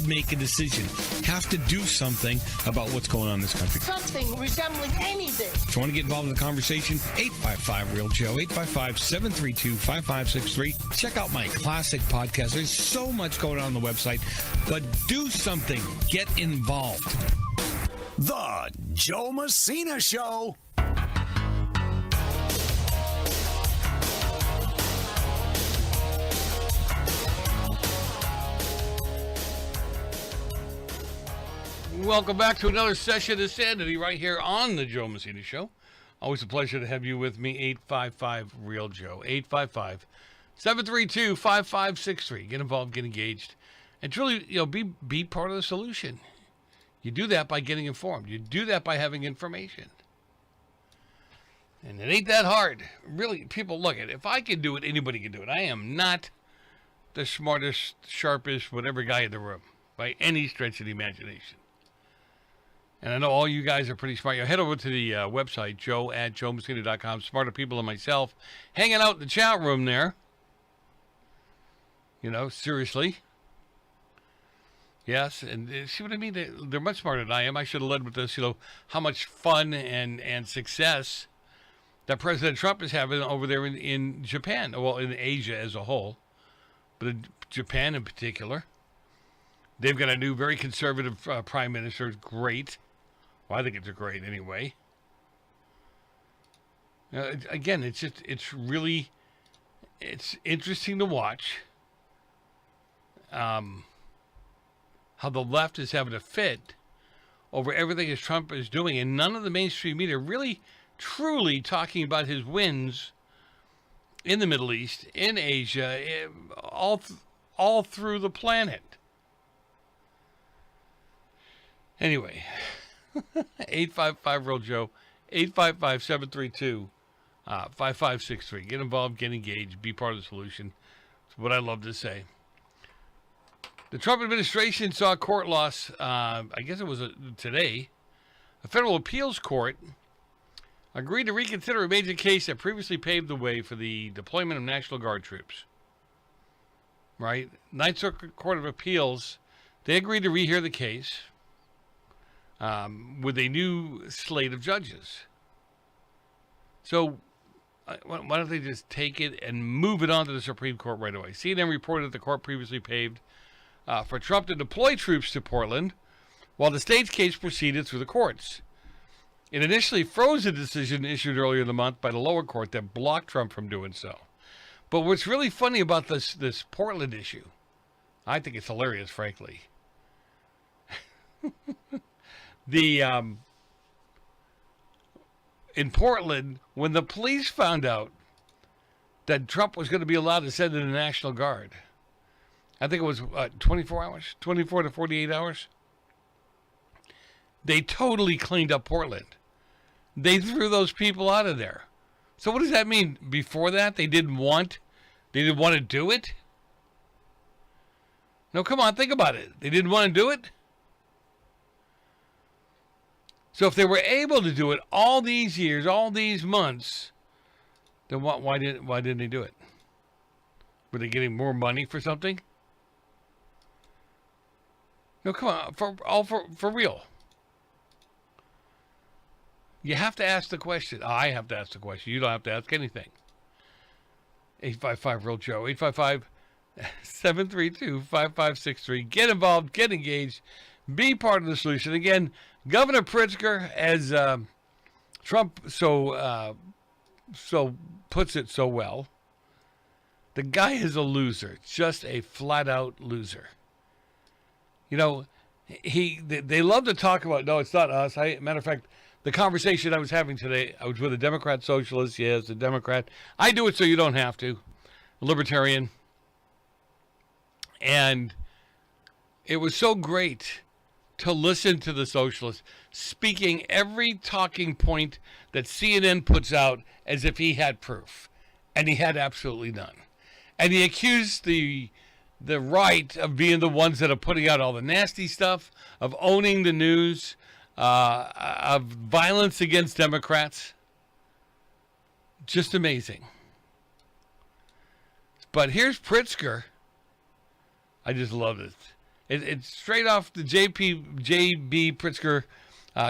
make a decision, have to do something about what's going on in this country. Something resembling anything. If you want to get involved in the conversation, 855-REAL-JOE, 855-732-5563. Check out my classic podcast. There's so much going on the website, but do something. Get involved. The Joe Messina Show. Welcome back to another session of Sanity right here on the Joe Messina Show. Always a pleasure to have you with me. 855-REAL-JOE, 855-732-5563. Get involved, get engaged, and truly, be part of the solution. You do that by getting informed. You do that by having information. And it ain't that hard. Really, people, look at it. If I can do it, anybody can do it. I am not the smartest, sharpest, whatever guy in the room by any stretch of the imagination. And I know all you guys are pretty smart. You head over to the website, joe@joemessina.com. Smarter people than myself hanging out in the chat room there. Seriously. Yes, and see what I mean? They're much smarter than I am. I should have led with this, how much fun and success that President Trump is having over there in Japan. Well, in Asia as a whole, but in Japan in particular. They've got a new, very conservative prime minister. Great. Well, I think it's great anyway. Again, it's interesting to watch how the left is having a fit over everything as Trump is doing, and none of the mainstream media really, truly talking about his wins in the Middle East, in Asia, all through the planet. Anyway, 855-REAL-JOE, 855-732-5563. Get involved, get engaged, be part of the solution. That's what I love to say. The Trump administration saw a court loss, I guess it was today. A federal appeals court agreed to reconsider a major case that previously paved the way for the deployment of National Guard troops. Right? Ninth Circuit Court of Appeals, they agreed to rehear the case. With a new slate of judges. So, why don't they just take it and move it on to the Supreme Court right away? CNN reported that the court previously paved for Trump to deploy troops to Portland while the state's case proceeded through the courts. It initially froze a decision issued earlier in the month by the lower court that blocked Trump from doing so. But what's really funny about this Portland issue, I think it's hilarious, frankly. In Portland, when the police found out that Trump was going to be allowed to send in the National Guard, I think it was 24 hours, 24 to 48 hours, they totally cleaned up Portland. They threw those people out of there. So what does that mean? Before that, they didn't want to do it? No, come on, think about it. They didn't want to do it? So if they were able to do it all these years, all these months, then why didn't they do it? Were they getting more money for something? No, come on, for real. You have to ask the question. I have to ask the question. You don't have to ask anything. 855-REAL-JOE, 855-732-5563. Get involved, get engaged, be part of the solution. Again, Governor Pritzker, as Trump so puts it so well, the guy is a loser, just a flat-out loser. They love to talk about, no, it's not us. Matter of fact, the conversation I was having today, I was with a Democrat socialist. Yes, a Democrat. I do it so you don't have to. A libertarian. And it was so great to listen to the socialist speaking every talking point that CNN puts out as if he had proof. And he had absolutely none. And he accused the right of being the ones that are putting out all the nasty stuff, of owning the news, of violence against Democrats. Just amazing. But here's Pritzker. I just love it. It's straight off the J.B. Pritzker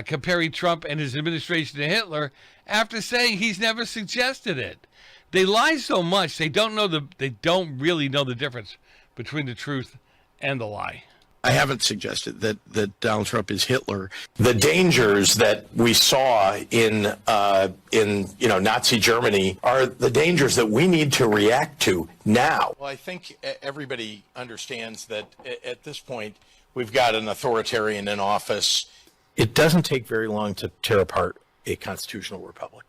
comparing Trump and his administration to Hitler after saying he's never suggested it. They lie so much they don't really know the difference between the truth and the lie. I haven't suggested that Donald Trump is Hitler. The dangers that we saw in Nazi Germany are the dangers that we need to react to now. Well, I think everybody understands that at this point we've got an authoritarian in office. It doesn't take very long to tear apart a constitutional republic.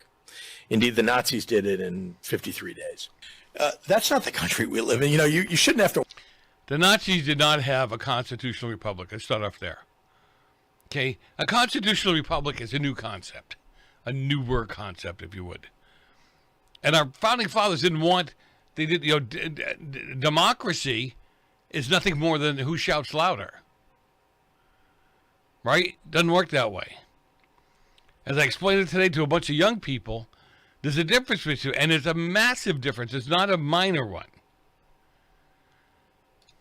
Indeed, the Nazis did it in 53 days. That's not the country we live in. You shouldn't have to. The Nazis did not have a constitutional republic. Let's start off there. Okay? A constitutional republic is a new concept, a newer concept, if you would. And our founding fathers democracy is nothing more than who shouts louder. Right? Doesn't work that way. As I explained it today to a bunch of young people, there's a difference between, and it's a massive difference. It's not a minor one.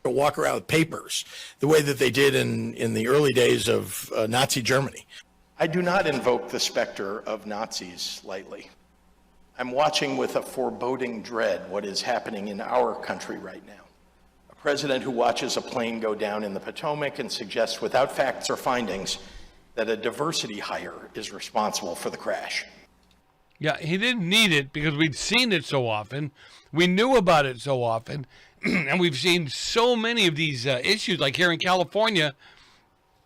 To walk around with papers the way that they did in the early days of Nazi Germany. I do not invoke the specter of Nazis lightly. I'm watching with a foreboding dread what is happening in our country right now. A president who watches a plane go down in the Potomac and suggests without facts or findings that a diversity hire is responsible for the crash. Yeah, he didn't need it because we'd seen it so often. We knew about it so often. And we've seen so many of these issues, like here in California,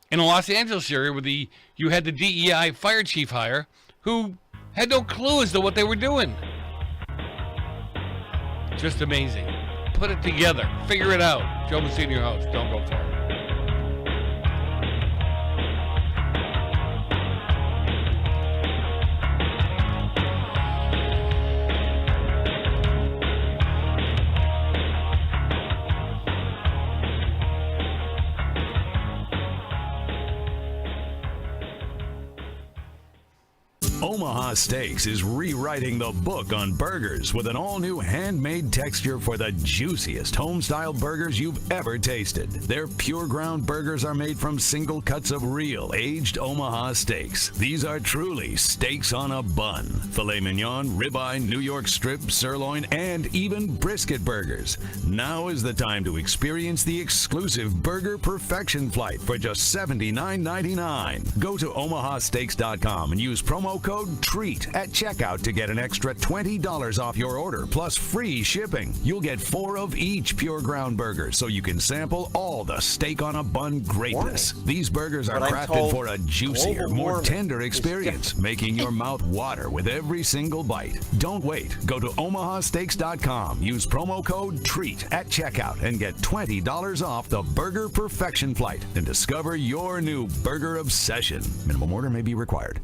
in the Los Angeles area, where you had the DEI fire chief hire, who had no clue as to what they were doing. Just amazing. Put it together. Figure it out. Joe Messina, your host. Don't go far. Omaha Steaks is rewriting the book on burgers with an all-new handmade texture for the juiciest home-style burgers you've ever tasted. Their pure ground burgers are made from single cuts of real aged Omaha steaks. These are truly steaks on a bun. Filet mignon, ribeye, New York strip, sirloin, and even brisket burgers. Now is the time to experience the exclusive Burger Perfection Flight for just $79.99. Go to omahasteaks.com and use promo code TREAT at checkout to get an extra $20 off your order plus free shipping. You'll get 4 of each pure ground burger so you can sample all the steak on a bun greatness. These burgers are crafted for a juicier, more tender experience, making your mouth water with every single bite. Don't wait. Go to omahasteaks.com. Use promo code TREAT at checkout and get $20 off the Burger Perfection Flight and discover your new burger obsession. Minimum order may be required.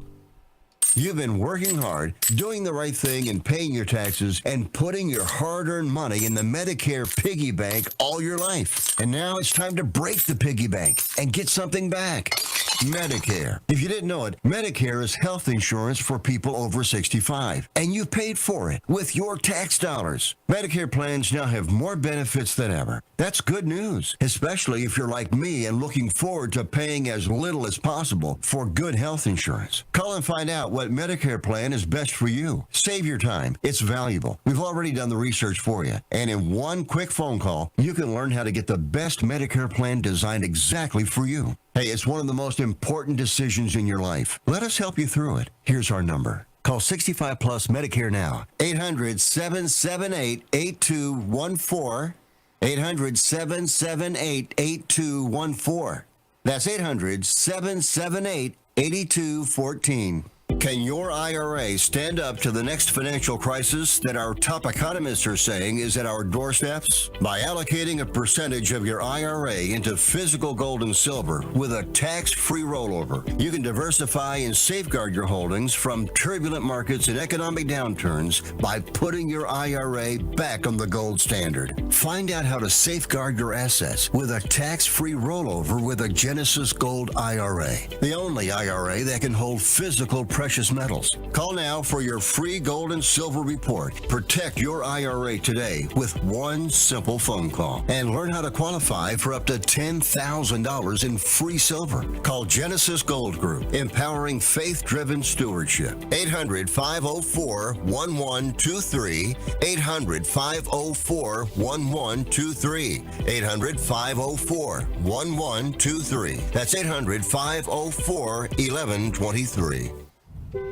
You've been working hard, doing the right thing, and paying your taxes, and putting your hard-earned money in the Medicare piggy bank all your life. And now it's time to break the piggy bank and get something back. Medicare. If you didn't know it, Medicare is health insurance for people over 65, and you paid for it with your tax dollars. Medicare plans now have more benefits than ever. That's good news, especially if you're like me and looking forward to paying as little as possible for good health insurance. Call and find out what Medicare plan is best for you. Save your time. It's valuable. We've already done the research for you, and in one quick phone call, you can learn how to get the best Medicare plan designed exactly for you. Hey, it's one of the most important decisions in your life. Let us help you through it. Here's our number. Call 65 Plus Medicare now. 800-778-8214. 800-778-8214. That's 800-778-8214. Can your IRA stand up to the next financial crisis that our top economists are saying is at our doorsteps? By allocating a percentage of your IRA into physical gold and silver with a tax-free rollover, you can diversify and safeguard your holdings from turbulent markets and economic downturns by putting your IRA back on the gold standard. Find out how to safeguard your assets with a tax-free rollover with a Genesis Gold IRA, the only IRA that can hold physical precious metals. Call now for your free gold and silver report. Protect your IRA today with one simple phone call and learn how to qualify for up to $10,000 in free silver. Call Genesis Gold Group, empowering faith-driven stewardship. 800-504-1123. 800-504-1123. 800-504-1123. That's 800-504-1123.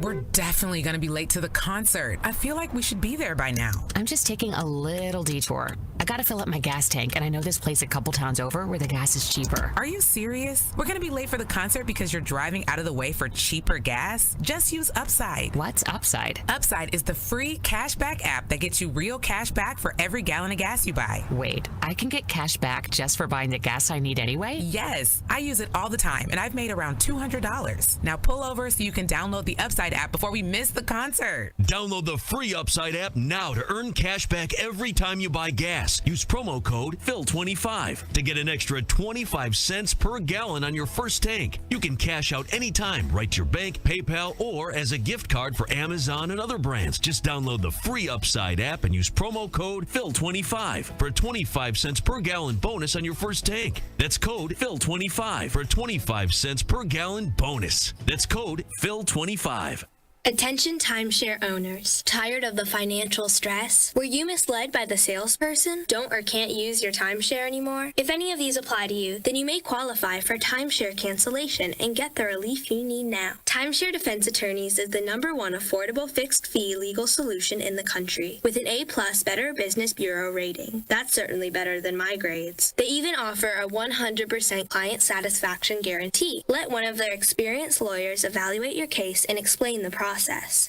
We're definitely going to be late to the concert. I feel like we should be there by now. I'm just taking a little detour. I gotta fill up my gas tank, and I know this place a couple towns over where the gas is cheaper. Are you serious? We're going to be late for the concert because you're driving out of the way for cheaper gas? Just use Upside. What's Upside? Upside is the free cashback app that gets you real cash back for every gallon of gas you buy. Wait, I can get cash back just for buying the gas I need anyway? Yes, I use it all the time, and I've made around $200. Now pull over so you can download the Upside app before we miss the concert. Download the free Upside app now to earn cash back every time you buy gas. Use promo code PHIL25 to get an extra 25 cents per gallon on your first tank. You can cash out anytime, right to your bank, PayPal, or as a gift card for Amazon and other brands. Just download the free Upside app and use promo code PHIL25 for a 25 cents per gallon bonus on your first tank. That's code PHIL25 for a 25 cents per gallon bonus. That's code PHIL25. Attention timeshare owners. Tired of the financial stress? Were you misled by the salesperson? Don't or can't use your timeshare anymore? If any of these apply to you, then you may qualify for timeshare cancellation and get the relief you need now. Timeshare Defense Attorneys is the #1 affordable fixed fee legal solution in the country with an A+ Better Business Bureau rating. That's certainly better than my grades. They even offer a 100% client satisfaction guarantee. Let one of their experienced lawyers evaluate your case and explain the process.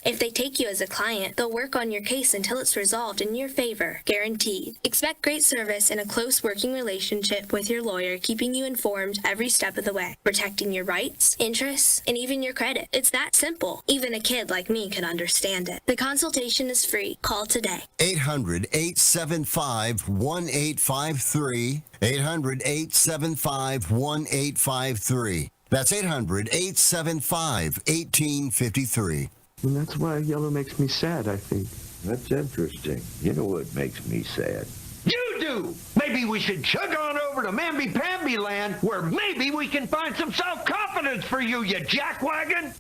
If they take you as a client, they'll work on your case until it's resolved in your favor, guaranteed. Expect great service and a close working relationship with your lawyer, keeping you informed every step of the way, protecting your rights, interests, and even your credit. It's that simple. Even a kid like me can understand it. The consultation is free. Call today. 800-875-1853. 800-875-1853. That's 800-875-1853. And that's why yellow makes me sad, I think. That's interesting. You know what makes me sad? You do! Maybe we should chug on over to Mamby-Pamby land, where maybe we can find some self-confidence for you, you jackwagon!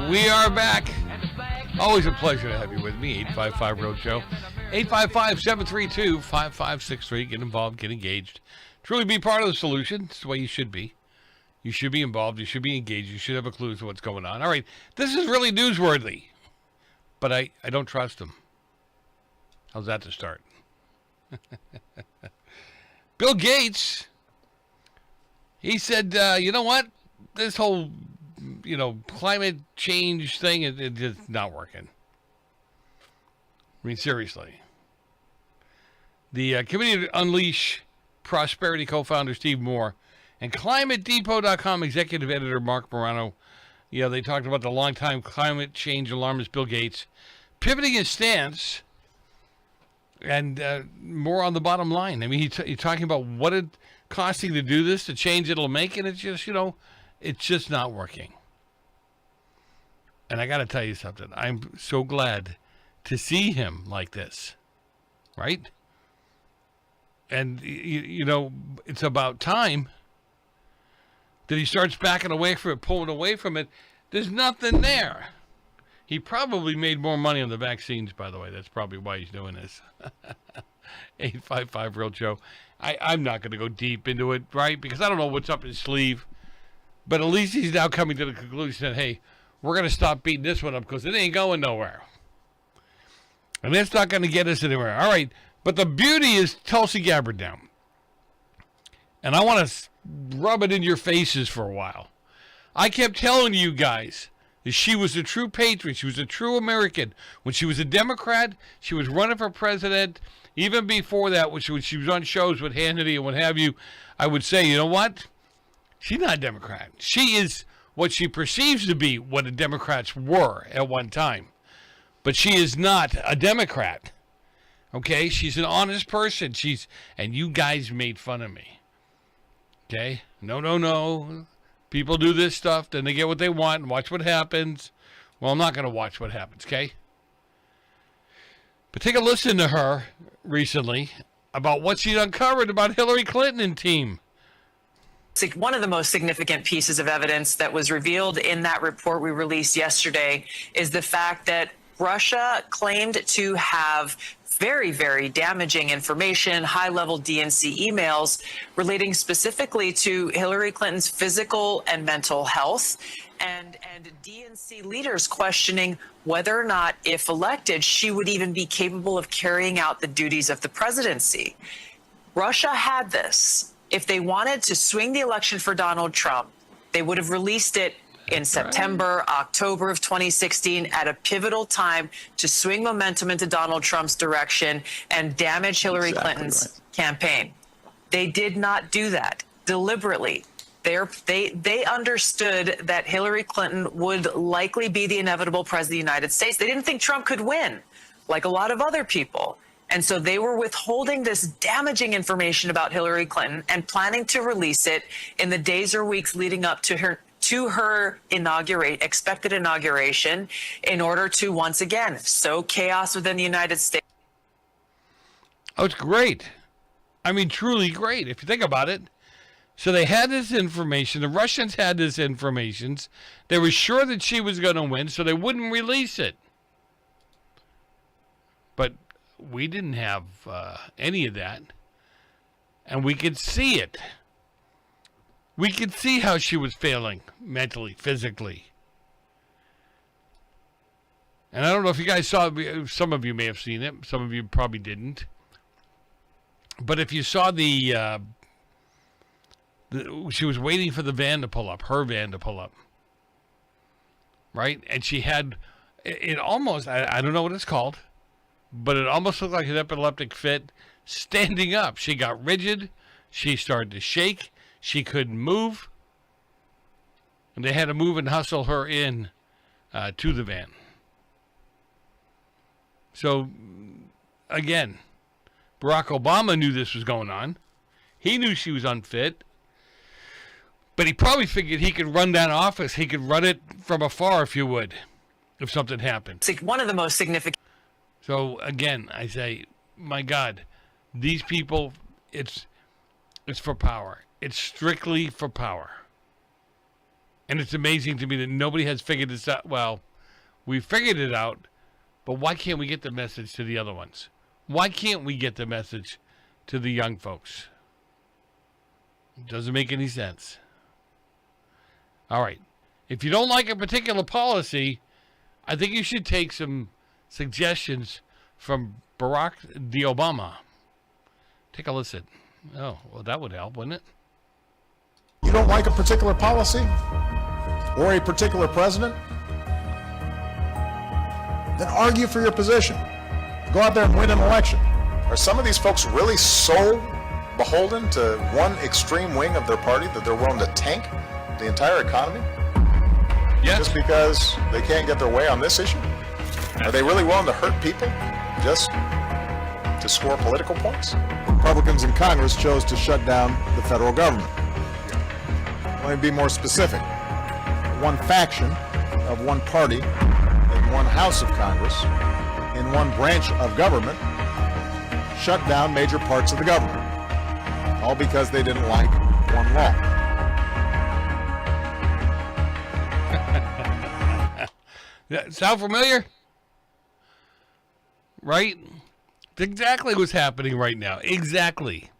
We are back. Always a pleasure to have you with me. 855 Road Show. 855-732-5563. Get involved. Get engaged. Truly be part of the solution. It's the way you should be. You should be involved. You should be engaged. You should have a clue as to what's going on. All right. This is really newsworthy. But I don't trust him. How's that to start? Bill Gates, he said, you know what? This whole climate change thing, it's just not working. I mean, seriously. The Committee to Unleash Prosperity co-founder Steve Moore and ClimateDepot.com executive editor Mark Morano, they talked about the longtime climate change alarmist Bill Gates pivoting his stance and more on the bottom line. I mean, he's talking about what it costing to do this, the change it'll make, and it's just, it's just not working. And I got to tell you something. I'm so glad to see him like this, right? And, it's about time that he starts backing away from it, pulling away from it. There's nothing there. He probably made more money on the vaccines, by the way. That's probably why he's doing this. 855 Real Joe. I'm not going to go deep into it, right? Because I don't know what's up his sleeve. But at least he's now coming to the conclusion that, hey, we're going to stop beating this one up because it ain't going nowhere. And that's not going to get us anywhere. All right. But the beauty is Tulsi Gabbard now. And I want to rub it in your faces for a while. I kept telling you guys that she was a true patriot. She was a true American. When she was a Democrat, she was running for president. Even before that, when she was on shows with Hannity and what have you, I would say, you know what? She's not a Democrat. She is what she perceives to be what the Democrats were at one time. But she is not a Democrat. Okay? She's an honest person. And you guys made fun of me. Okay? No. People do this stuff, then they get what they want, and watch what happens. Well, I'm not going to watch what happens, okay? But take a listen to her recently about what she uncovered about Hillary Clinton and team. One of the most significant pieces of evidence that was revealed in that report we released yesterday is the fact that Russia claimed to have very, very damaging information, high-level DNC emails relating specifically to Hillary Clinton's physical and mental health, and DNC leaders questioning whether or not, if elected, she would even be capable of carrying out the duties of the presidency. Russia had this. If they wanted to swing the election for Donald Trump, they would have released it in September, October of 2016 at a pivotal time to swing momentum into Donald Trump's direction and damage Hillary Clinton's campaign. They did not do that deliberately. They understood that Hillary Clinton would likely be the inevitable president of the United States. They didn't think Trump could win, like a lot of other people. And so they were withholding this damaging information about Hillary Clinton and planning to release it in the days or weeks leading up to her expected inauguration, in order to once again sow chaos within the United States. Oh, it's great. I mean, truly great, if you think about it. So they had this information. The Russians had this information. They were sure that she was going to win, so they wouldn't release it. But we didn't have any of that. And we could see it. We could see how she was failing mentally, physically. And I don't know if you guys saw it. Some of you may have seen it. Some of you probably didn't. But if you saw she was waiting for the van to pull up, her van to pull up. Right? And she had, it almost, I don't know what it's called, but it almost looked like an epileptic fit standing up. She got rigid. She started to shake. She couldn't move. And they had to move and hustle her in to the van. So, again, Barack Obama knew this was going on. He knew she was unfit. But he probably figured he could run that office. He could run it from afar, if you would, if something happened. One of the most significant. So, again, I say, my God, these people, it's for power. It's strictly for power. And it's amazing to me that nobody has figured this out. Well, we figured it out, but why can't we get the message to the other ones? Why can't we get the message to the young folks? It doesn't make any sense. All right. If you don't like a particular policy, I think you should take some suggestions from Barack Obama. Take a listen. Oh, well, that would help, wouldn't it? You don't like a particular policy or a particular president? Then argue for your position. Go out there and win an election. Are some of these folks really so beholden to one extreme wing of their party that they're willing to tank the entire economy? Yes. Just because they can't get their way on this issue? Are they really willing to hurt people just to score political points? Republicans in Congress chose to shut down the federal government. Let me be more specific. One faction of one party in one house of Congress, in one branch of government, shut down major parts of the government, all because they didn't like one law. Sound familiar? Right? It's exactly what's happening right now. Exactly.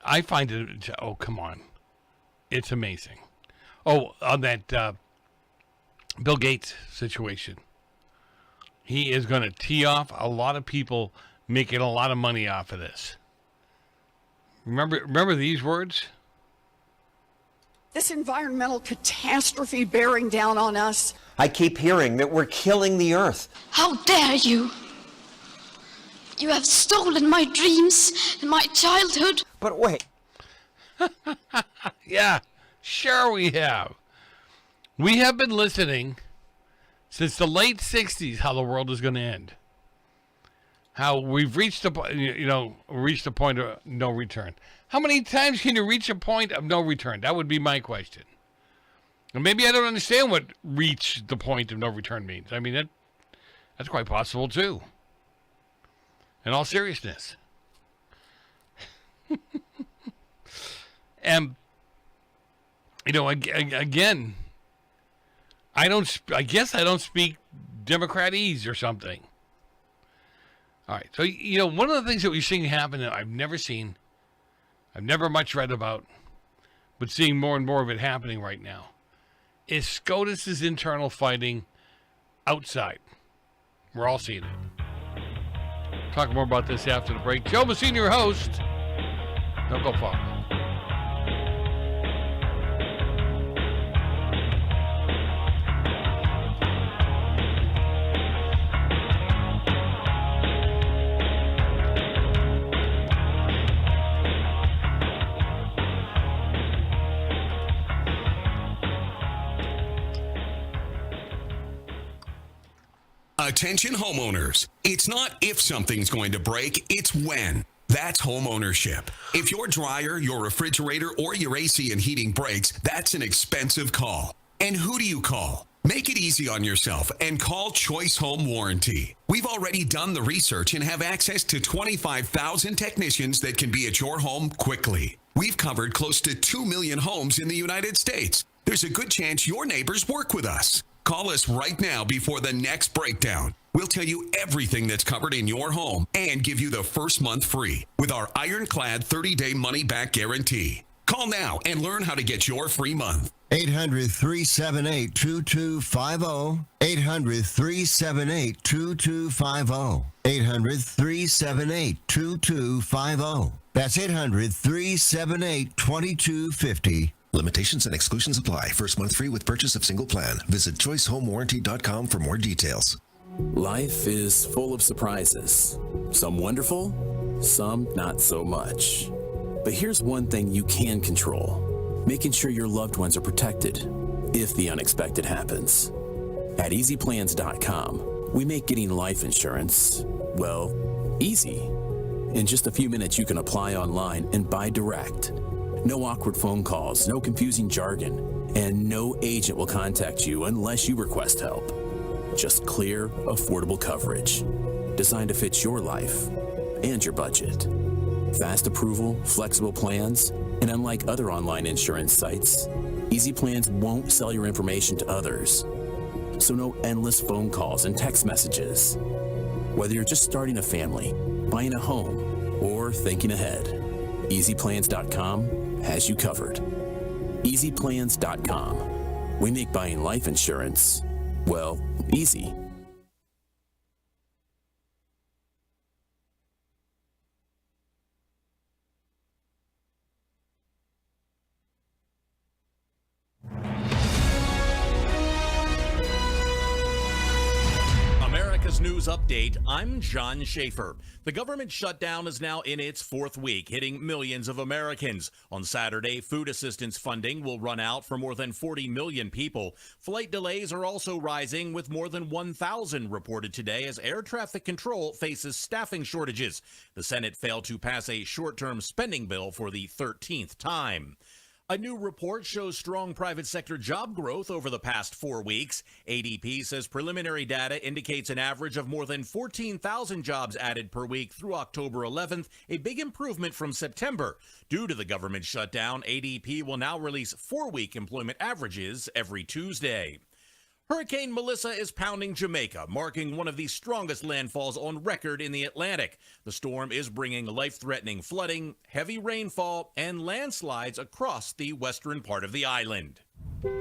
I find it, oh, come on. It's amazing. Oh, on that Bill Gates situation. He is going to tee off a lot of people making a lot of money off of this. Remember these words? This environmental catastrophe bearing down on us. I keep hearing that we're killing the earth. How dare you? You have stolen my dreams and my childhood. But wait. Yeah, sure we have. We have been listening since the late 60s how the world is going to end. How we've reached a point of no return. How many times can you reach a point of no return? That would be my question. And maybe I don't understand what reach the point of no return means. I mean, that's quite possible too. In all seriousness. And, again, I guess I don't speak Democratese or something. All right. So, one of the things that we're seeing happen that I've never seen, I've never much read about, but seeing more and more of it happening right now, is SCOTUS's internal fighting outside. We're all seeing it. Talk more about this after the break. Joe Messina, your host. Don't go far. Attention homeowners. It's not if something's going to break, it's when. That's home ownership. If your dryer, your refrigerator, or your AC and heating breaks, that's an expensive call. And who do you call? Make it easy on yourself and call Choice Home Warranty. We've already done the research and have access to 25,000 technicians that can be at your home quickly. We've covered close to 2 million homes in the United States. There's a good chance your neighbors work with us. Call us right now before the next breakdown. We'll tell you everything that's covered in your home and give you the first month free with our ironclad 30-day money-back guarantee. Call now and learn how to get your free month. 800-378-2250. 800-378-2250. 800-378-2250. That's 800-378-2250. Limitations and exclusions apply. First month free with purchase of single plan. Visit choicehomewarranty.com for more details. Life is full of surprises. Some wonderful, some not so much. But here's one thing you can control: making sure your loved ones are protected if the unexpected happens. At easyplans.com, we make getting life insurance, well, easy. In just a few minutes, you can apply online and buy direct. No awkward phone calls, no confusing jargon, and no agent will contact you unless you request help. Just clear, affordable coverage, designed to fit your life and your budget. Fast approval, flexible plans, and unlike other online insurance sites, Easy Plans won't sell your information to others. So no endless phone calls and text messages. Whether you're just starting a family, buying a home, or thinking ahead, EasyPlans.com has you covered. EasyPlans.com. We make buying life insurance, well, easy. News Update, I'm John Schaefer. The government shutdown is now in its fourth week, hitting millions of Americans. On Saturday, food assistance funding will run out for more than 40 million people. Flight delays are also rising, with more than 1,000 reported today as air traffic control faces staffing shortages. The Senate failed to pass a short-term spending bill for the 13th time. A new report shows strong private sector job growth over the past 4 weeks. ADP says preliminary data indicates an average of more than 14,000 jobs added per week through October 11th, a big improvement from September. Due to the government shutdown, ADP will now release 4-week employment averages every Tuesday. Hurricane Melissa is pounding Jamaica, marking one of the strongest landfalls on record in the Atlantic. The storm is bringing life-threatening flooding, heavy rainfall, and landslides across the western part of the island.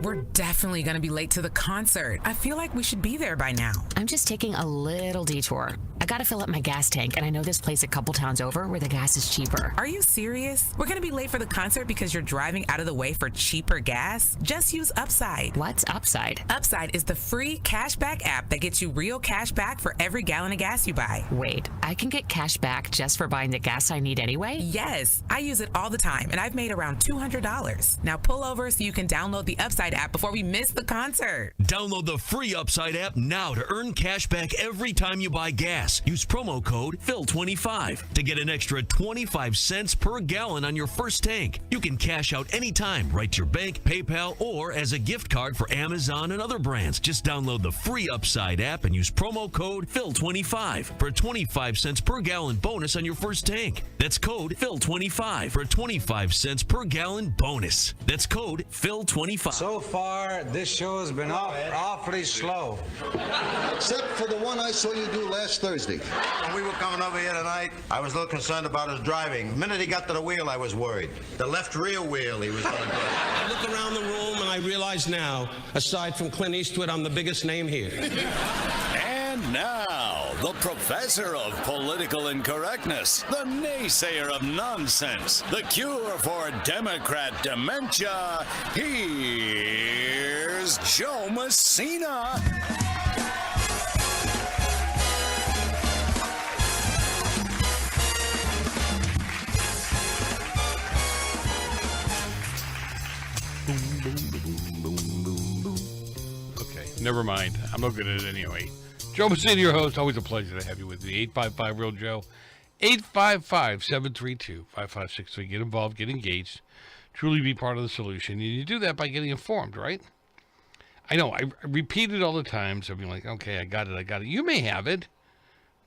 We're definitely going to be late to the concert. I feel like we should be there by now. I'm just taking a little detour. I gotta fill up my gas tank, and I know this place a couple towns over where the gas is cheaper. Are you serious? We're going to be late for the concert because you're driving out of the way for cheaper gas? Just use Upside. What's Upside? Upside is the free cashback app that gets you real cash back for every gallon of gas you buy. Wait, I can get cash back just for buying the gas I need anyway? Yes, I use it all the time, and I've made around $200. Now pull over so you can download the Upside app before we miss the concert. Download the free Upside app now to earn cash back every time you buy gas. Use promo code PHIL25 to get an extra 25 cents per gallon on your first tank. You can cash out anytime, right to your bank, PayPal, or as a gift card for Amazon and other brands. Just download the free Upside app and use promo code PHIL25 for a 25 cents per gallon bonus on your first tank. That's code PHIL25 for a 25 cents per gallon bonus. That's code PHIL25. So far, this show has been awfully slow. Except for the one I saw you do last Thursday. When we were coming over here tonight, I was a little concerned about his driving. The minute he got to the wheel, I was worried. The left rear wheel, he was on. I look around the room and I realize now, aside from Clint Eastwood, I'm the biggest name here. And now, the professor of political incorrectness, the naysayer of nonsense, the cure for Democrat dementia, here's Joe Messina. Okay, never mind. I'm no good at it anyway. Joe Messina, your host. Always a pleasure to have you with me. 855-REAL-JOE. 855-732-5563. Get involved. Get engaged. Truly be part of the solution. And you do that by getting informed, right? I know. I repeat it all the time. So I'm like, okay, I got it. You may have it.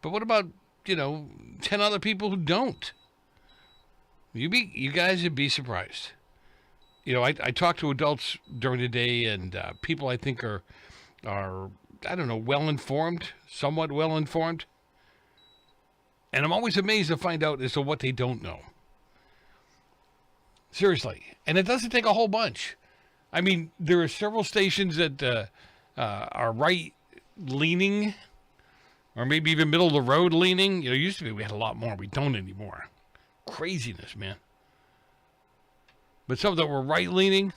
But what about, 10 other people who don't? You guys would be surprised. I talk to adults during the day, and people I think are I don't know, well-informed, somewhat well-informed. And I'm always amazed to find out as to what they don't know. Seriously. And it doesn't take a whole bunch. I mean, there are several stations that are right-leaning, or maybe even middle-of-the-road leaning. Used to be we had a lot more. We don't anymore. Craziness, man. But some that were right-leaning,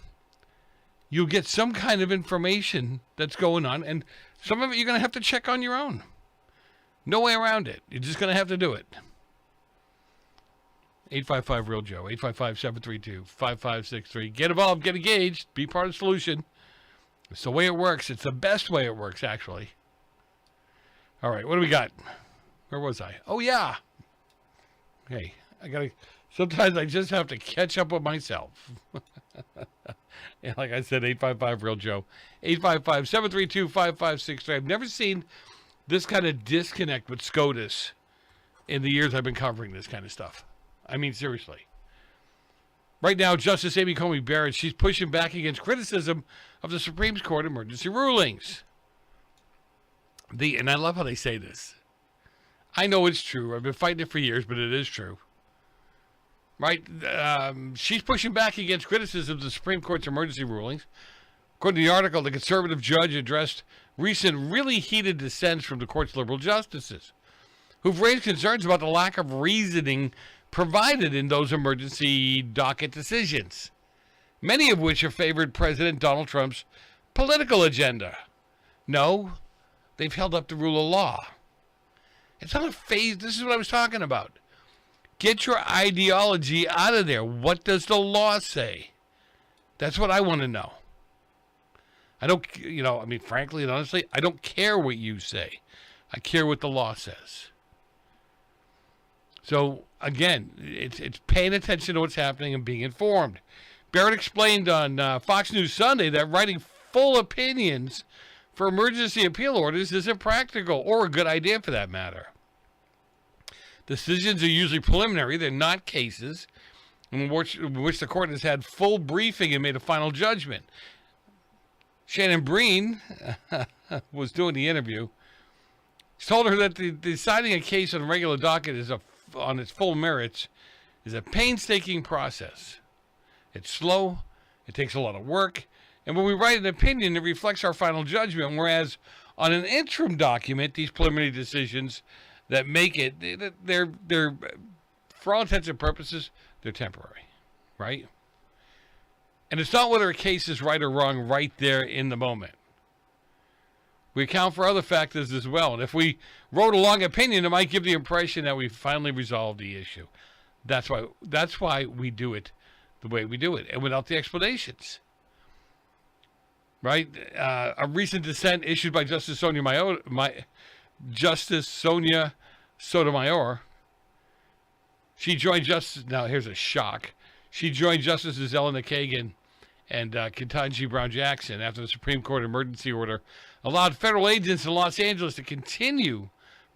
you'll get some kind of information that's going on, and some of it you're going to have to check on your own. No way around it. You're just going to have to do it. 855-REAL-JOE, 855-732-5563. Get involved, get engaged, be part of the solution. It's the way it works. It's the best way it works, actually. All right, what do we got? Where was I? Oh, yeah. Hey, sometimes I just have to catch up with myself. And like I said, 855-REAL-JOE, 855-732-5563. I've never seen this kind of disconnect with SCOTUS in the years I've been covering this kind of stuff. I mean, seriously. Right now, Justice Amy Coney Barrett, she's pushing back against criticism of the Supreme Court emergency rulings. And I love how they say this. I know it's true. I've been fighting it for years, but it is true. Right? She's pushing back against criticism of the Supreme Court's emergency rulings. According to the article, the conservative judge addressed recent really heated dissents from the court's liberal justices, who've raised concerns about the lack of reasoning provided in those emergency docket decisions, many of which have favored President Donald Trump's political agenda. No, they've held up the rule of law. It's not a phase. This is what I was talking about. Get your ideology out of there. What does the law say? That's what I want to know. I don't, frankly and honestly, I don't care what you say. I care what the law says. So, again, it's paying attention to what's happening and being informed. Barrett explained on Fox News Sunday that writing full opinions for emergency appeal orders isn't practical or a good idea for that matter. Decisions are usually preliminary. They're not cases in which the court has had full briefing and made a final judgment. Shannon Breen was doing the interview. She told her that deciding a case on a regular docket on its full merits is a painstaking process. It's slow. It takes a lot of work. And when we write an opinion, it reflects our final judgment, whereas on an interim document, these preliminary decisions that make it, they're for all intents and purposes, they're temporary, right? And it's not whether a case is right or wrong right there in the moment. We account for other factors as well. And if we wrote a long opinion, it might give the impression that we finally resolved the issue. That's why we do it the way we do it, and without the explanations. Right? A recent dissent issued by Justice Sonia Sotomayor. She joined Justice. Now here's a shock. She joined Justices Elena Kagan and Ketanji Brown Jackson after the Supreme Court emergency order allowed federal agents in Los Angeles to continue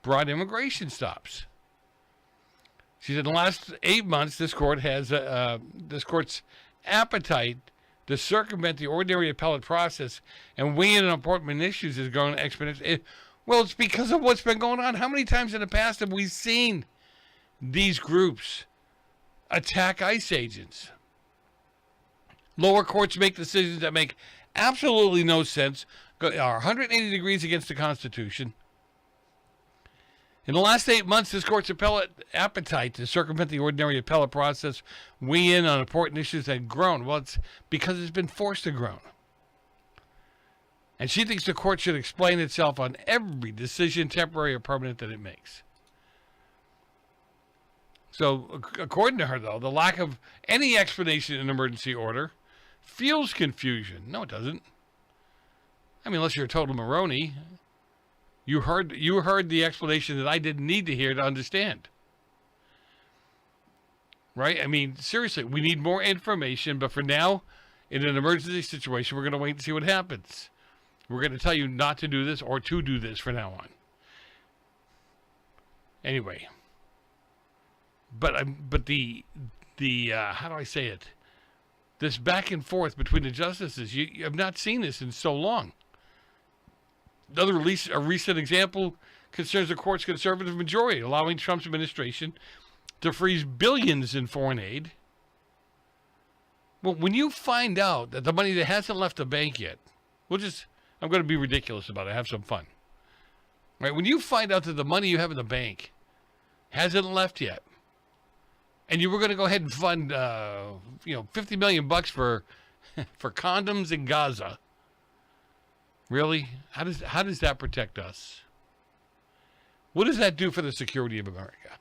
broad immigration stops. She said in the last 8 months, this court's appetite to circumvent the ordinary appellate process and weigh in on important issues has grown exponentially. Well, it's because of what's been going on. How many times in the past have we seen these groups attack ICE agents? Lower courts make decisions that make absolutely no sense, are 180 degrees against the Constitution. In the last 8 months, this court's appellate appetite to circumvent the ordinary appellate process, weigh in on important issues had grown. Well, it's because it's been forced to grow. And she thinks the court should explain itself on every decision, temporary or permanent, that it makes. So, according to her, though, the lack of any explanation in an emergency order fuels confusion. No, it doesn't. I mean, unless you're a total Maroney. You heard the explanation that I didn't need to hear to understand. Right? I mean, seriously, we need more information, but for now, in an emergency situation, we're going to wait and see what happens. We're going to tell you not to do this or to do this from now on. Anyway. But the how do I say it? This back and forth between the justices, you have not seen this in so long. A recent example concerns the court's conservative majority, allowing Trump's administration to freeze billions in foreign aid. Well, when you find out that the money that hasn't left the bank yet, I'm going to be ridiculous about it, have some fun. Right? When you find out that the money you have in the bank hasn't left yet, and you were going to go ahead and fund, $50 million for condoms in Gaza. Really? How does that protect us? What does that do for the security of America?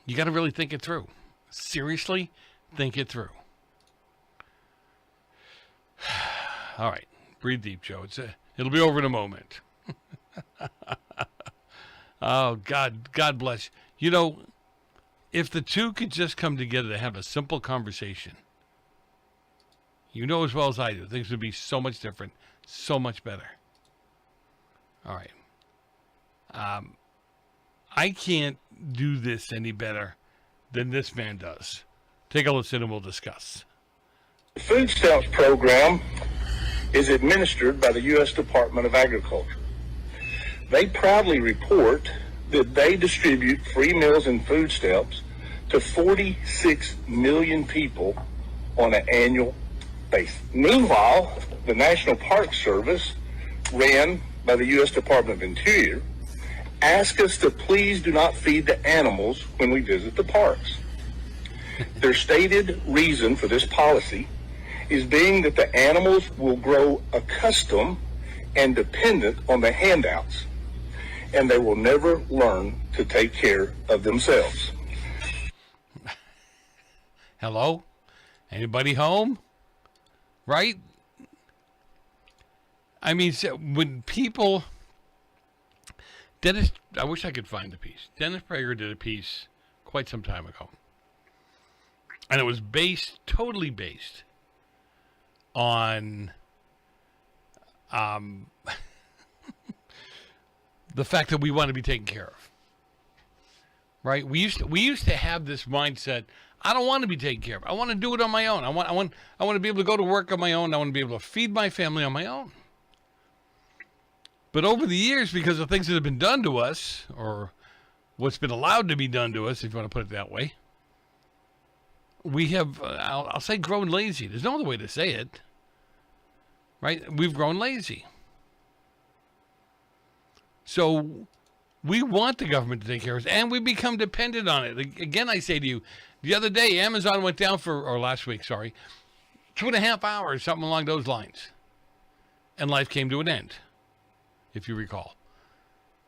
You got to really think it through. Seriously, think it through. All right, breathe deep, Joe. It'll be over in a moment. Oh, God bless. You know, if the two could just come together to have a simple conversation, you know as well as I do, things would be so much different, so much better. All right. I can't do this any better than this man does. Take a listen and we'll discuss. The Food Stamps program is administered by the U.S. Department of Agriculture. They proudly report that they distribute free meals and food stamps to 46 million people on an annual basis. Meanwhile, the National Park Service, ran by the U.S. Department of Interior, asked us to please do not feed the animals when we visit the parks. Their stated reason for this policy is being that the animals will grow accustomed and dependent on the handouts, and they will never learn to take care of themselves. Hello? Anybody home? Right? I mean, when people... I wish I could find the piece. Dennis Prager did a piece quite some time ago. And it was totally based on the fact that we want to be taken care of. Right? We used to have this mindset, I don't want to be taken care of. I want to do it on my own. I want to be able to go to work on my own. I want to be able to feed my family on my own. But over the years, because of things that have been done to us, or what's been allowed to be done to us, if you want to put it that way, we have, I'll say, grown lazy. There's no other way to say it. Right? We've grown lazy. So we want the government to take care of us, and we become dependent on it. Again, I say to you, the other day, Amazon went down or last week, 2.5 hours, something along those lines. And life came to an end, if you recall.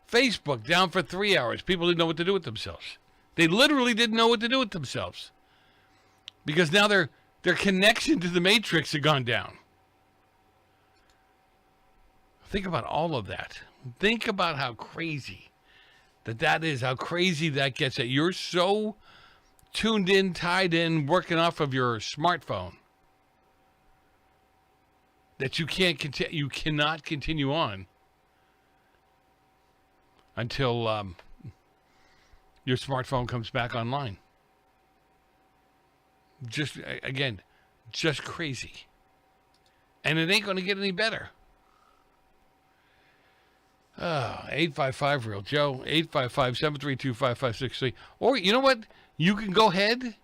Facebook down for 3 hours. People didn't know what to do with themselves. They literally didn't know what to do with themselves. Because now their connection to the matrix had gone down. Think about all of that. Think about how crazy that is, how crazy that gets, that you're so tuned in, tied in, working off of your smartphone that you cannot continue on until your smartphone comes back online. Just crazy. And it ain't going to get any better. 855-REAL-JOE, 855-732-5563. Or, you know what? You can go ahead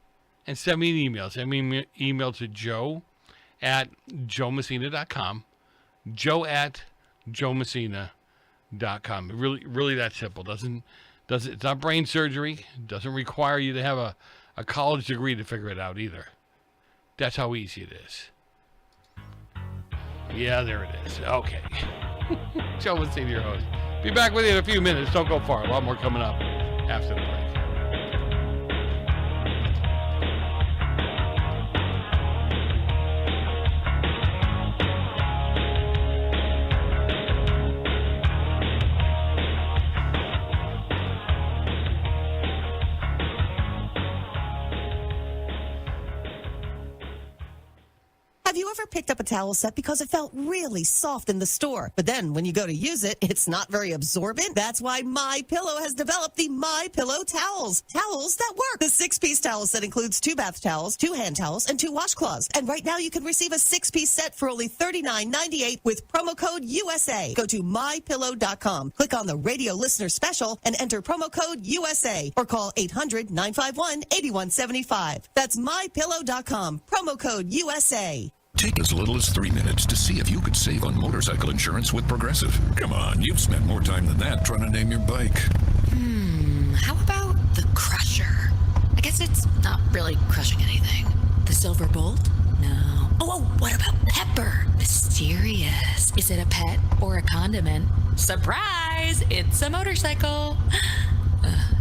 and send me an email. Send me an email to joe@joemessina.com. joe@joemessina.com. Really that simple. It's not brain surgery. It doesn't require you to have a college degree to figure it out either. That's how easy it is. Yeah, there it is. Okay. Joe Messina, your host. Be back with you in a few minutes. Don't go far. A lot more coming up after the break. Have you ever picked up a towel set because it felt really soft in the store, but then when you go to use it, it's not very absorbent? That's why MyPillow has developed the MyPillow towels. Towels that work. The 6-piece towel set includes 2 bath towels, 2 hand towels, and 2 washcloths. And right now you can receive a 6-piece set for only $39.98 with promo code USA. Go to MyPillow.com, click on the radio listener special, and enter promo code USA, or call 800-951-8175. That's MyPillow.com, promo code USA. Take as little as 3 minutes to see if you could save on motorcycle insurance with Progressive. Come on, you've spent more time than that trying to name your bike. How about the Crusher? I guess it's not really crushing anything. The Silver Bolt? No. Oh, what about Pepper? Mysterious. Is it a pet or a condiment? Surprise! It's a motorcycle.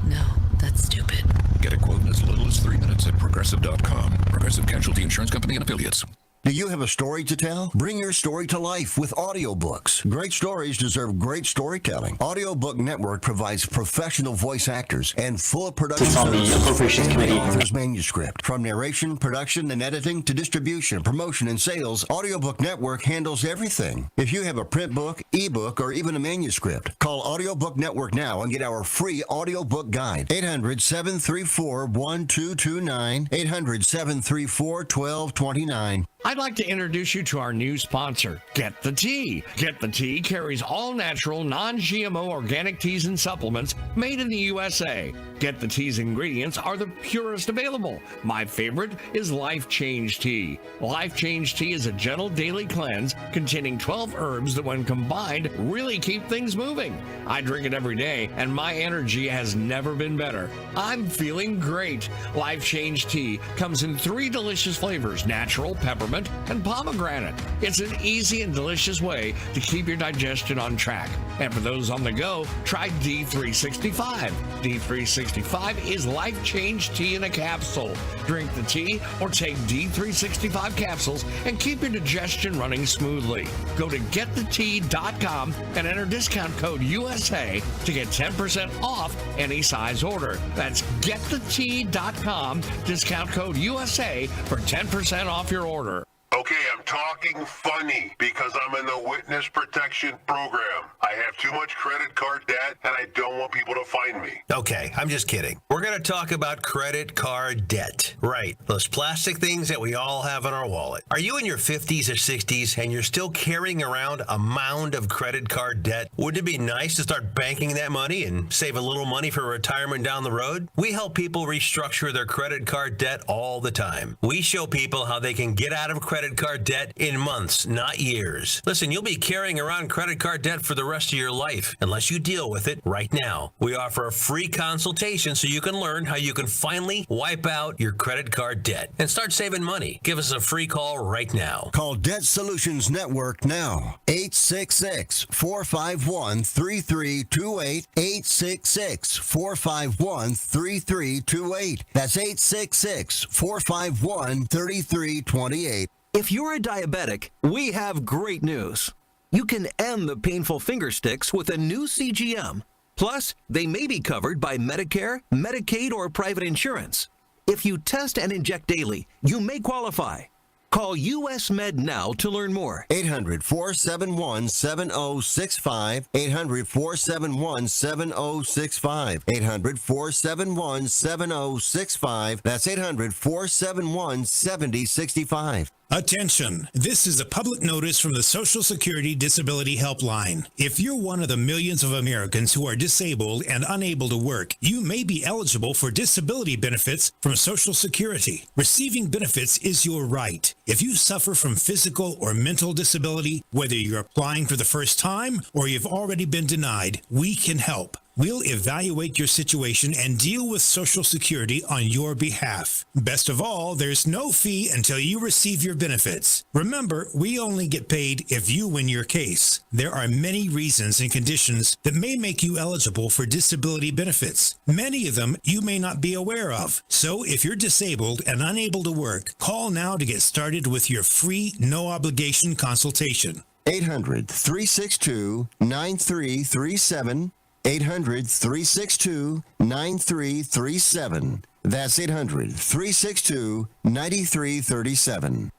No, that's stupid. Get a quote in as little as 3 minutes at Progressive.com. Progressive Casualty Insurance Company and Affiliates. Do you have a story to tell? Bring your story to life with audiobooks. Great stories deserve great storytelling. Audiobook Network provides professional voice actors and full production on the Appropriations Committee. Author's manuscript. From narration, production, and editing to distribution, promotion, and sales, Audiobook Network handles everything. If you have a print book, ebook, or even a manuscript, call Audiobook Network now and get our free audiobook guide. 800-734-1229. 800-734-1229. I'd like to introduce you to our new sponsor, Get the Tea. Get the Tea carries all natural, non-GMO organic teas and supplements made in the USA. Get the Tea's ingredients are the purest available. My favorite is Life Change Tea. Life Change Tea is a gentle daily cleanse containing 12 herbs that when combined really keep things moving. I drink it every day and my energy has never been better. I'm feeling great. Life Change Tea comes in 3 delicious flavors, natural, peppermint, and pomegranate. It's an easy and delicious way to keep your digestion on track. And for those on the go, try D365. D365 is Life Change Tea in a capsule. Drink the tea or take D365 capsules and keep your digestion running smoothly. Go to getthetea.com and enter discount code USA to get 10% off any size order. That's getthetea.com, discount code USA for 10% off your order. Okay, I'm talking funny because I'm in the witness protection program. I have too much credit card debt and I don't want people to find me. Okay, I'm just kidding. We're going to talk about credit card debt. Right, those plastic things that we all have in our wallet. Are you in your 50s or 60s and you're still carrying around a mound of credit card debt? Wouldn't it be nice to start banking that money and save a little money for retirement down the road? We help people restructure their credit card debt all the time. We show people how they can get out of credit credit card debt in months, not years. Listen, you'll be carrying around credit card debt for the rest of your life unless you deal with it right now. We offer a free consultation so you can learn how you can finally wipe out your credit card debt and start saving money. Give us a free call right now. Call Debt Solutions Network now. 866-451-3328. 866-451-3328. That's 866-451-3328. If you're a diabetic, we have great news. You can end the painful finger sticks with a new CGM. Plus, they may be covered by Medicare, Medicaid, or private insurance. If you test and inject daily, you may qualify. Call US Med now to learn more. 800-471-7065. 800-471-7065. 800-471-7065. That's 800-471-7065. Attention! This is a public notice from the Social Security Disability Helpline. If you're one of the millions of Americans who are disabled and unable to work, you may be eligible for disability benefits from Social Security. Receiving benefits is your right. If you suffer from physical or mental disability, whether you're applying for the first time or you've already been denied, we can help. We'll evaluate your situation and deal with Social Security on your behalf. Best of all, there's no fee until you receive your benefits. Remember, we only get paid if you win your case. There are many reasons and conditions that may make you eligible for disability benefits. Many of them you may not be aware of. So if you're disabled and unable to work, call now to get started with your free, no-obligation consultation. 800-362-9337. 800-362-9337. That's 800-362-9337.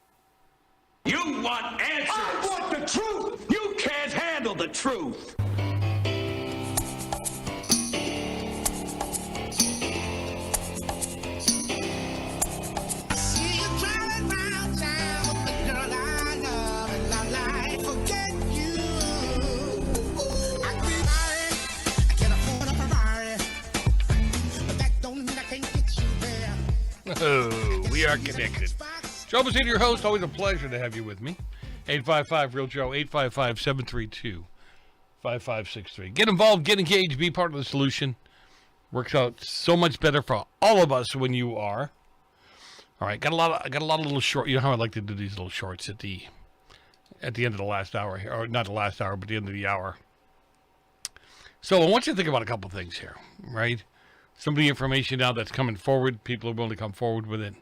You want answers! I want the truth! You can't handle the truth! Oh, we are connected. Joe Messina, your host. Always a pleasure to have you with me. 855-REAL-JOE, 855-732-5563. Get involved, get engaged, be part of the solution. Works out so much better for all of us when you are. All right, I got a lot of little short. You know how I like to do these little shorts at the end of the last hour, or not the last hour, but the end of the hour. So I want you to think about a couple things here, right? Some of the information now that's coming forward, people are willing to come forward with it.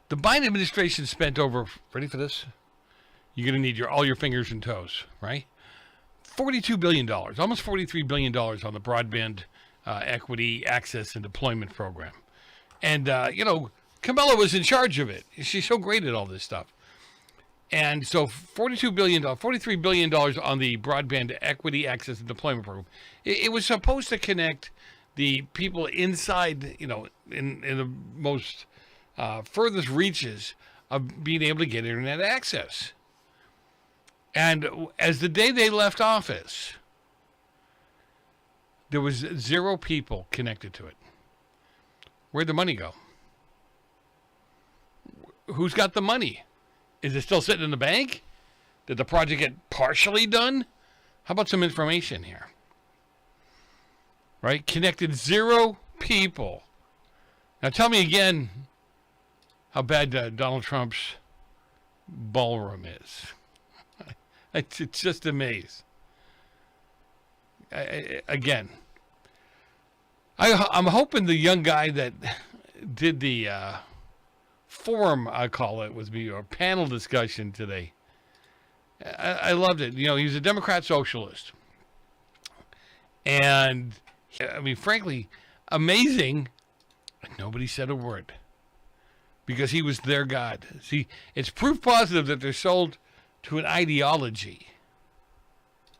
The Biden administration spent over, ready for this? You're going to need all your fingers and toes, right? $42 billion, almost $43 billion on the broadband equity, access, and deployment program. And, Kamala was in charge of it. She's so great at all this stuff. And so $43 billion on the broadband equity, access, and deployment program. It was supposed to connect the people inside, in the most furthest reaches of being able to get internet access. And as the day they left office, there was 0 people connected to it. Where'd the money go? Who's got the money? Is it still sitting in the bank? Did the project get partially done? How about some information here? Right? Connected 0 people. Now tell me again how bad Donald Trump's ballroom is. It's just a maze. I'm hoping the young guy that did the forum, I call it, with me, or panel discussion today. I loved it. He was a Democrat socialist. And frankly, amazing. Nobody said a word because he was their God. See, it's proof positive that they're sold to an ideology.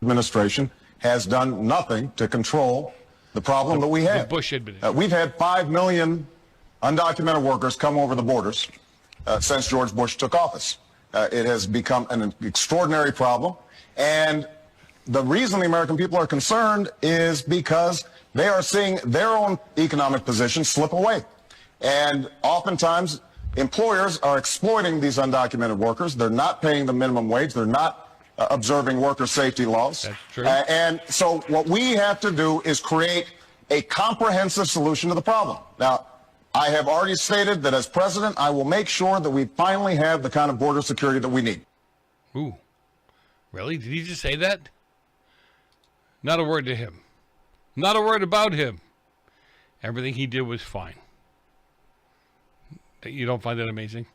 Administration has done nothing to control the problem that we have. The Bush administration. We've had 5 million undocumented workers come over the borders since George Bush took office. It has become an extraordinary problem. And the reason the American people are concerned is because they are seeing their own economic position slip away. And oftentimes Employers are exploiting these undocumented workers. They're not paying the minimum wage. They're not observing worker safety laws. That's true. And so what we have to do is create a comprehensive solution to the problem. Now, I have already stated that as president, I will make sure that we finally have the kind of border security that we need. Ooh. Really? Did he just say that? Not a word to him. Not a word about him. Everything he did was fine. You don't find that amazing?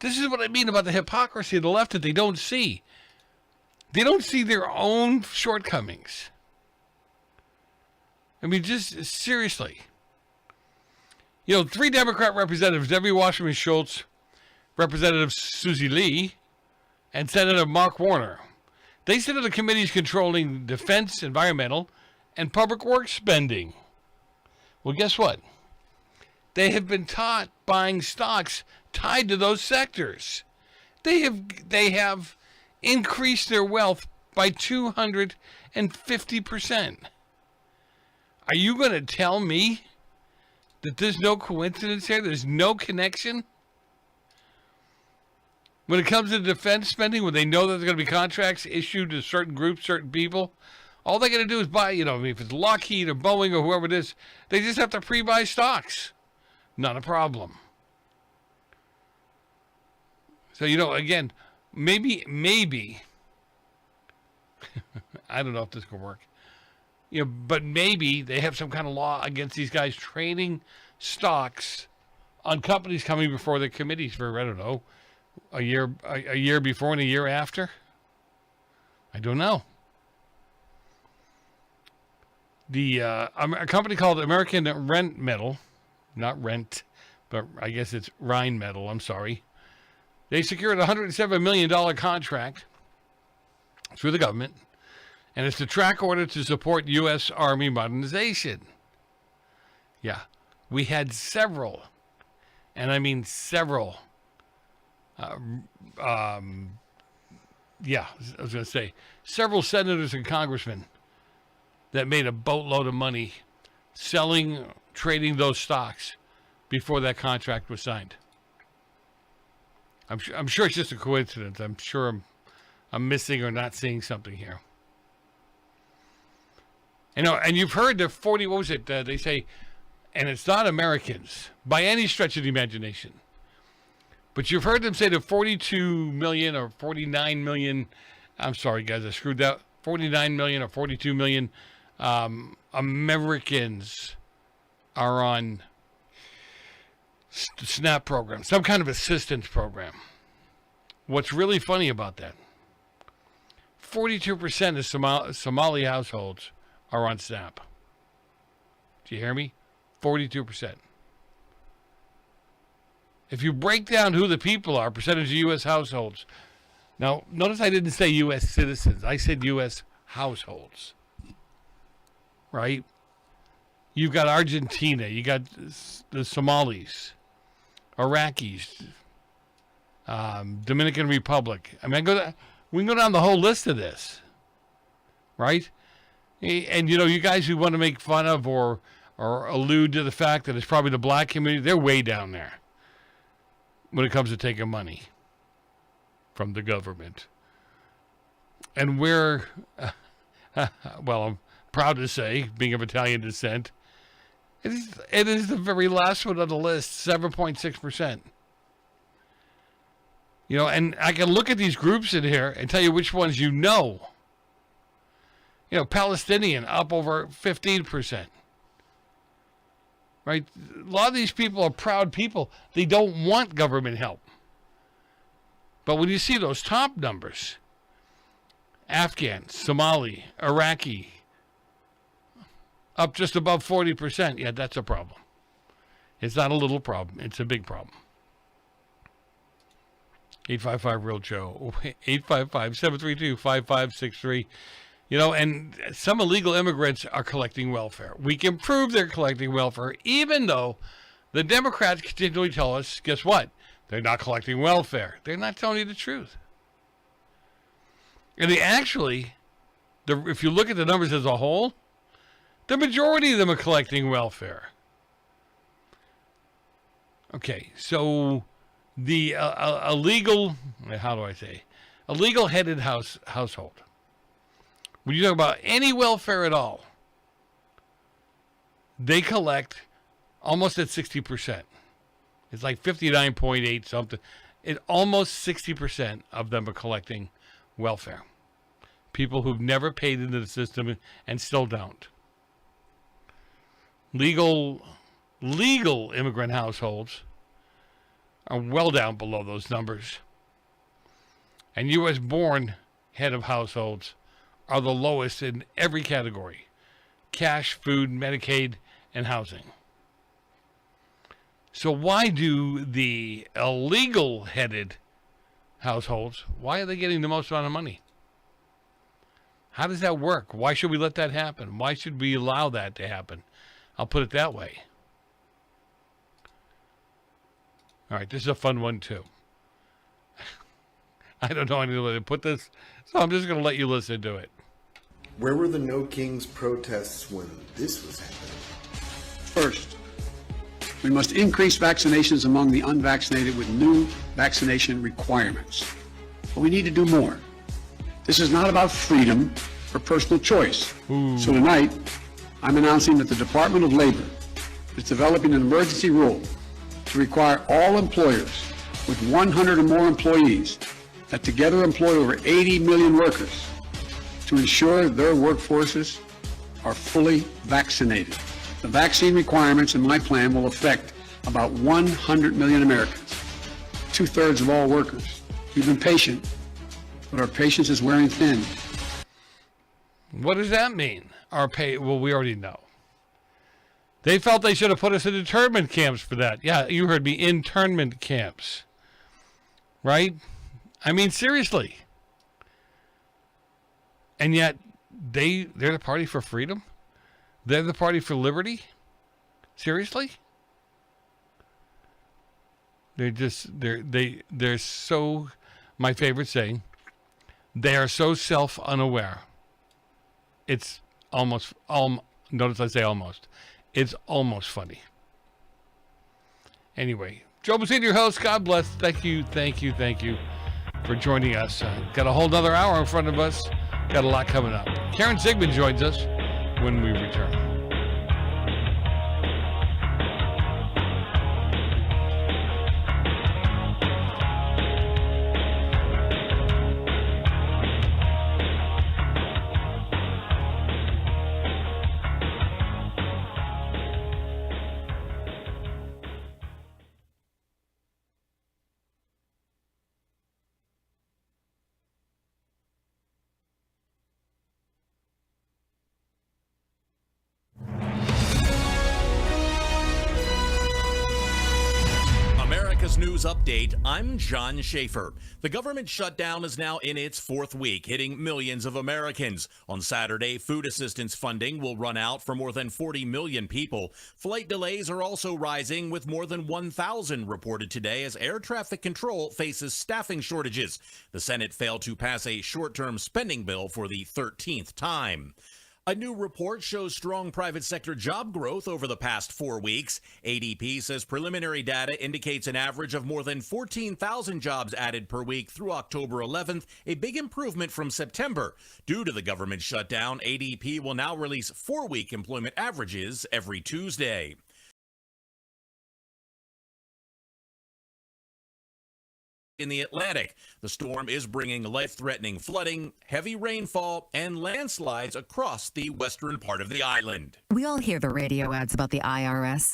This is what I mean about the hypocrisy of the left that they don't see. They don't see their own shortcomings. I mean, just seriously. You know, 3 Democrat representatives, Debbie Wasserman Schultz, Representative Susie Lee, and Senator Mark Warner, they sit on the committees controlling defense, environmental, and public works spending. Well, guess what? They have been taught buying stocks tied to those sectors. They have increased their wealth by 250%. Are you going to tell me that there's no coincidence here? There's no connection? When it comes to defense spending, when they know that there's going to be contracts issued to certain groups, certain people, all they got to do is buy, if it's Lockheed or Boeing or whoever it is, they just have to pre-buy stocks. Not a problem. So, again, maybe, I don't know if this could work. But maybe they have some kind of law against these guys trading stocks on companies coming before their committees for, I don't know, a year before and a year after. I don't know. A company called American Rent Metal, not Rent, but I guess it's Rhine Metal, I'm sorry. They secured a $107 million contract through the government, and it's the track order to support U.S. Army modernization. Yeah, we had several, and I mean several, I was going to say, several senators and congressmen that made a boatload of money trading those stocks before that contract was signed. I'm sure it's just a coincidence. I'm sure I'm missing or not seeing something here. And you've heard the 40, what was it? They say, and it's not Americans by any stretch of the imagination. But you've heard them say the 42 million or 49 million, I'm sorry guys, I screwed that, 49 million or 42 million Americans are on SNAP program, some kind of assistance program. What's really funny about that, 42% of Somali households are on SNAP. Do you hear me? 42%. If you break down who the people are, percentage of U.S. households. Now, notice I didn't say U.S. citizens. I said U.S. households. Right? You've got Argentina. You got the Somalis, Iraqis, Dominican Republic. I mean, we can go down the whole list of this. Right? And, you guys who want to make fun of or allude to the fact that it's probably the black community, they're way down there when it comes to taking money from the government. And we're, well, I'm proud to say, being of Italian descent, it is the very last one on the list, 7.6%. And I can look at these groups in here and tell you which ones you know. Palestinian up over 15%. Right? A lot of these people are proud people. They don't want government help. But when you see those top numbers, Afghan, Somali, Iraqi, up just above 40%, yeah, that's a problem. It's not a little problem. It's a big problem. 855-REAL-JOE, 855-732-5563. And some illegal immigrants are collecting welfare. We can prove they're collecting welfare, even though the Democrats continually tell us, guess what? They're not collecting welfare. They're not telling you the truth. And if you look at the numbers as a whole, the majority of them are collecting welfare. Okay, so the illegal, how do I say, illegal headed household. When you talk about any welfare at all, they collect almost at 60%. It's like 59.8 something. Almost 60% of them are collecting welfare. People who've never paid into the system and still don't. Legal immigrant households are well down below those numbers. And U.S.-born head of households are the lowest in every category: cash, food, Medicaid, and housing. So why do the illegal-headed households, why are they getting the most amount of money? How does that work? Why should we let that happen? Why should we allow that to happen? I'll put it that way. All right, this is a fun one, too. I don't know any way to put this, so I'm just going to let you listen to it. Where were the No Kings protests when this was happening? First, we must increase vaccinations among the unvaccinated with new vaccination requirements. But we need to do more. This is not about freedom or personal choice. So tonight, I'm announcing that the Department of Labor is developing an emergency rule to require all employers with 100 or more employees that together employ over 80 million workers to ensure their workforces are fully vaccinated. The vaccine requirements in my plan will affect about 100 million Americans, 2/3 of all workers. We've been patient, but our patience is wearing thin. What does that mean? Well, we already know. They felt they should have put us in internment camps for that. Yeah, you heard me, internment camps. Right? I mean, seriously. And yet, they're the party for freedom? They're the party for liberty? Seriously? They're so, my favorite saying, they are so self-unaware. It's almost, notice I say almost. It's almost funny. Anyway, Joe Messina, your host. God bless. Thank you for joining us. Got a whole nother hour in front of us. Got a lot coming up. Karen Sigmund joins us when we return. News update. I'm John Schaefer. The government shutdown is now in its fourth week, hitting millions of Americans. On Saturday, food assistance funding will run out for more than 40 million people. Flight delays are also rising, with more than 1,000 reported today as air traffic control faces staffing shortages. The Senate failed to pass a short-term spending bill for the 13th time. A new report shows strong private sector job growth over the past 4 weeks. ADP says preliminary data indicates an average of more than 14,000 jobs added per week through October 11th, a big improvement from September. Due to the government shutdown, ADP will now release 4-week employment averages every Tuesday. In the Atlantic, the storm is bringing life-threatening flooding, heavy rainfall, and landslides across the western part of the island. We all hear the radio ads about the IRS.